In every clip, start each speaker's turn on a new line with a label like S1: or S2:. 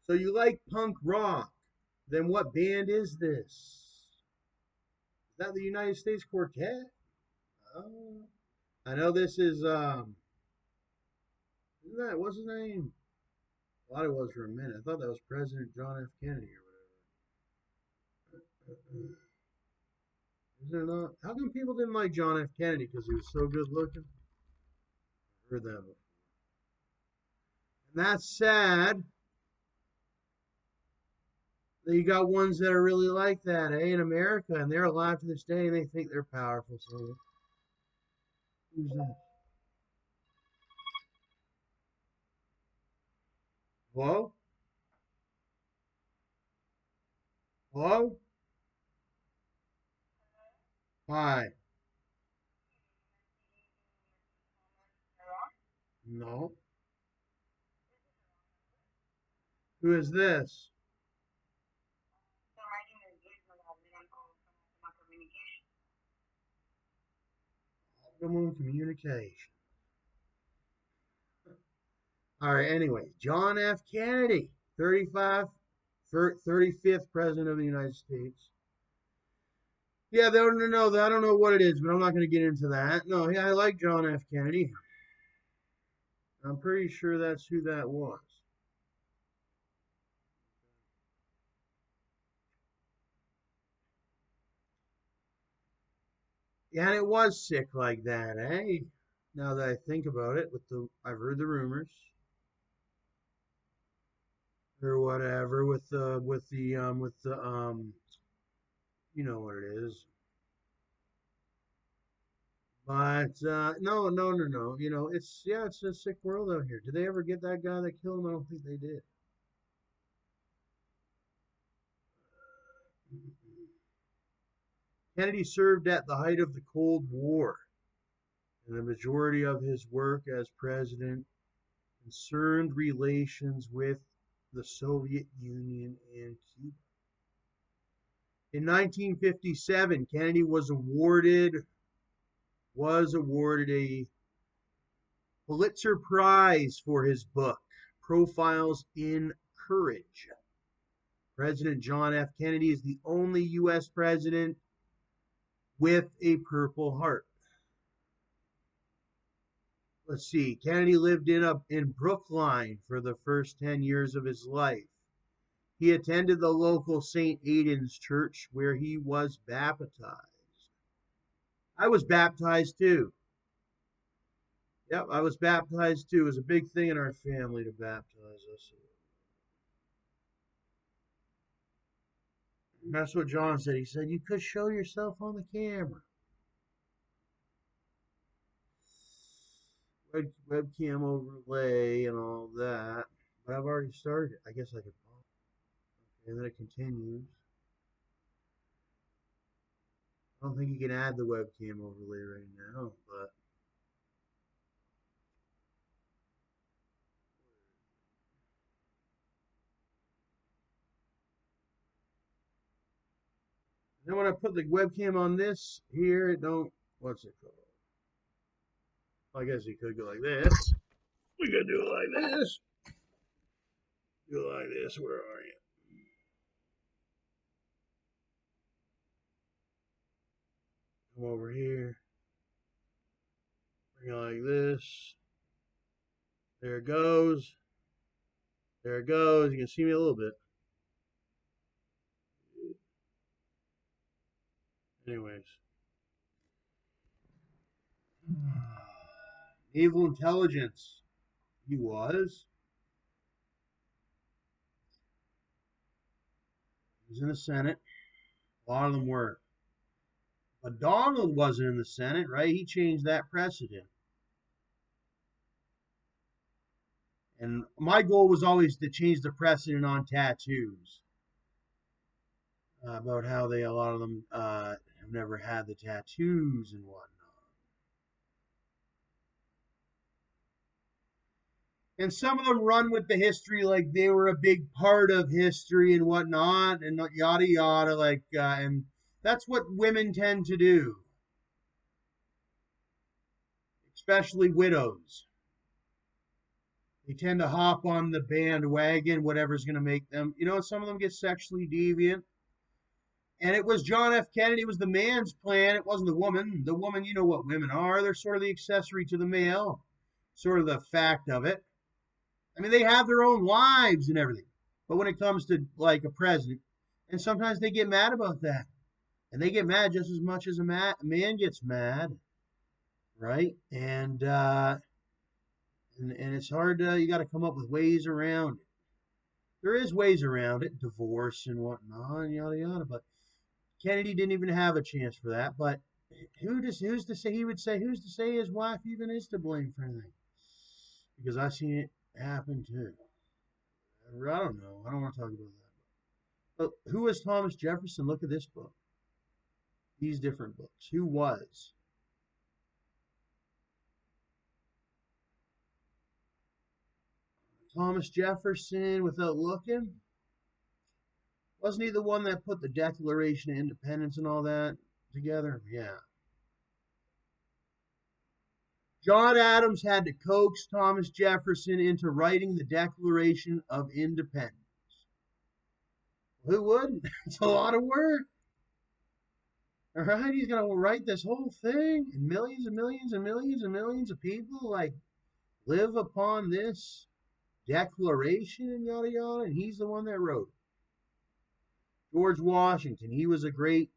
S1: So you like punk rock? Then what band is this? Is that the United States Quartet? Oh, I know this is isn't that what's his name? I thought it was for a minute. I thought that was President John F. Kennedy or whatever. Is there not? How come people didn't like John F. Kennedy because he was so good looking? I heard that before. And that's sad that you got ones that are really like that, eh, in America, and they're alive to this day and they think they're powerful. So who's that? Hello? Hello? Hi. No. Who is this? Optimum communication. All right, anyway, John F. Kennedy, 35th President of the United States. Yeah, they don't know that. I don't know what it is, but I'm not going to get into that. No, yeah, I like John F. Kennedy. I'm pretty sure that's who that was. Yeah, and it was sick like that, eh? Now that I think about it, I've heard the rumors or whatever with the you know what it is. But no, no, no, no. You know, it's a sick world out here. Did they ever get that guy that killed him? I don't think they did. Kennedy served at the height of the Cold War, and the majority of his work as president concerned relations with the Soviet Union and Cuba. In 1957, Kennedy was awarded a Pulitzer Prize for his book, Profiles in Courage. President John F. Kennedy is the only U.S. president with a Purple Heart. Let's see. Kennedy lived in Brookline for the first 10 years of his life. He attended the local St. Aidan's Church where he was baptized. I was baptized too. Yep, I was baptized too. It was a big thing in our family to baptize us. And that's what John said. He said, you could show yourself on the camera. Webcam overlay and all that. But I've already started it. I guess I could pause. Okay, and then it continues. I don't think you can add the webcam overlay right now, but then when I put the webcam on this here, it don't, what's it called? I guess you could go like this. We could do it like this. Do it like this. Where are you? Come over here. Bring it like this. There it goes. There it goes. You can see me a little bit. Anyways. Naval intelligence. He was. He was in the Senate. A lot of them were. But Donald wasn't in the Senate, right? He changed that precedent. And my goal was always to change the precedent on tattoos. About how a lot of them have never had the tattoos and whatnot. And some of them run with the history like they were a big part of history and whatnot, and yada yada. And that's what women tend to do, especially widows. They tend to hop on the bandwagon, whatever's going to make them. Some of them get sexually deviant. And it was John F. Kennedy. It was the man's plan. It wasn't the woman. The woman, you know what women are. They're sort of the accessory to the male, sort of the fact of it. I mean, they have their own lives and everything. But when it comes to like a president, and sometimes they get mad about that. And they get mad just as much as a man gets mad, right? And it's hard to, you got to come up with ways around it. There is ways around it, divorce and whatnot, and yada yada. But Kennedy didn't even have a chance for that. But who's to say, he would say, who's to say his wife even is to blame for anything? Because I've seen it happen too. I don't know. I don't want to talk about that. But who was Thomas Jefferson? Look at this book. These different books. Who was? Thomas Jefferson, without looking? Wasn't he the one that put the Declaration of Independence and all that together? Yeah. John Adams had to coax Thomas Jefferson into writing the Declaration of Independence. Who wouldn't? It's a lot of work. All right, he's going to write this whole thing, and millions and millions and millions and millions of people like live upon this declaration and yada yada, and he's the one that wrote it. George Washington, he was a great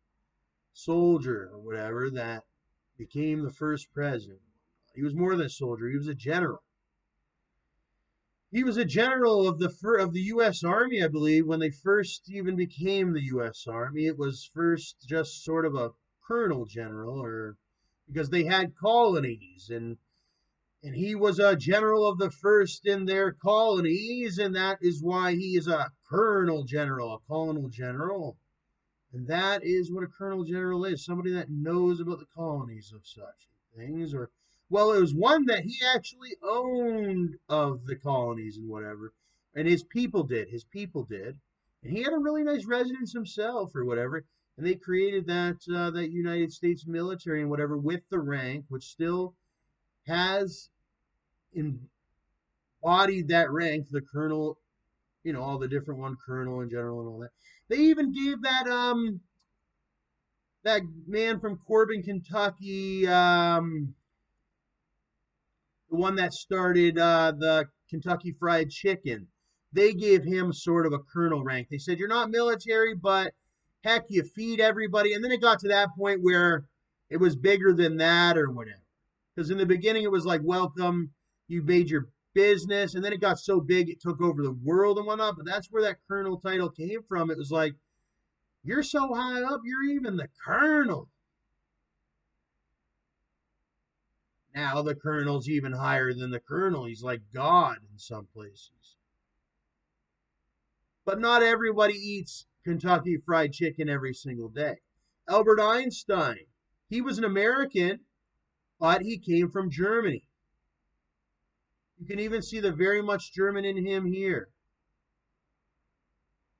S1: soldier or whatever that became the first president. He was more than a soldier, he was a general. He was a general of the U.S. Army, I believe, when they first even became the U.S. Army. It was first just sort of a colonel general, or because they had colonies, and he was a general of the first in their colonies, and that is why he is a colonel general, a colonel general. And that is what a colonel general is, somebody that knows about the colonies of such things, or well, it was one that he actually owned of the colonies and whatever. And his people did. And he had a really nice residence himself or whatever. And they created that United States military and whatever with the rank, which still has embodied that rank, the colonel, all the different one, colonel and general and all that. They even gave that man from Corbin, Kentucky, the one that started the Kentucky Fried Chicken, they gave him sort of a colonel rank. They said, you're not military, but heck, you feed everybody. And then it got to that point where it was bigger than that or whatever. Because in the beginning, it was like, welcome, you made your business. And then it got so big, it took over the world and whatnot. But that's where that colonel title came from. It was like, you're so high up, you're even the colonel. Now the colonel's even higher than the colonel. He's like God in some places. But not everybody eats Kentucky Fried Chicken every single day. Albert Einstein, he was an American, but he came from Germany. You can even see the very much German in him here.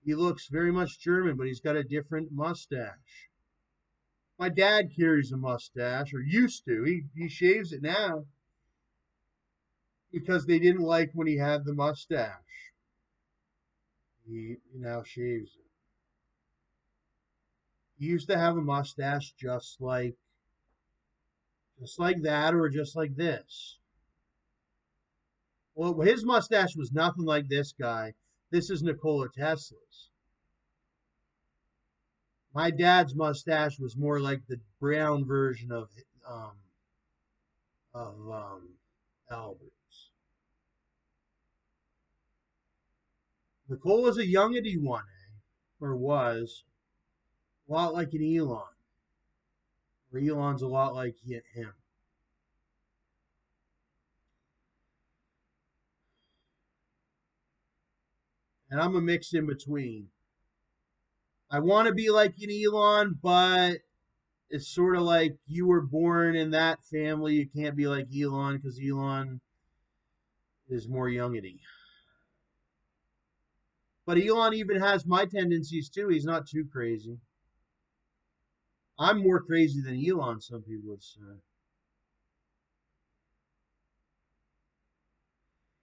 S1: He looks very much German, but he's got a different mustache. My dad carries a mustache, or used to. He shaves it now because they didn't like when he had the mustache. He now shaves it. He used to have a mustache just like that, or just like this. Well, his mustache was nothing like this guy. This is Nikola Tesla's. My dad's mustache was more like the brown version of Albert's. Nikola's a youngity one, or was a lot like an Elon. Or Elon's a lot like him. And I'm a mix in between. I want to be like an Elon, but it's sort of like you were born in that family. You can't be like Elon because Elon is more youngity. But Elon even has my tendencies too. He's not too crazy. I'm more crazy than Elon, some people would say.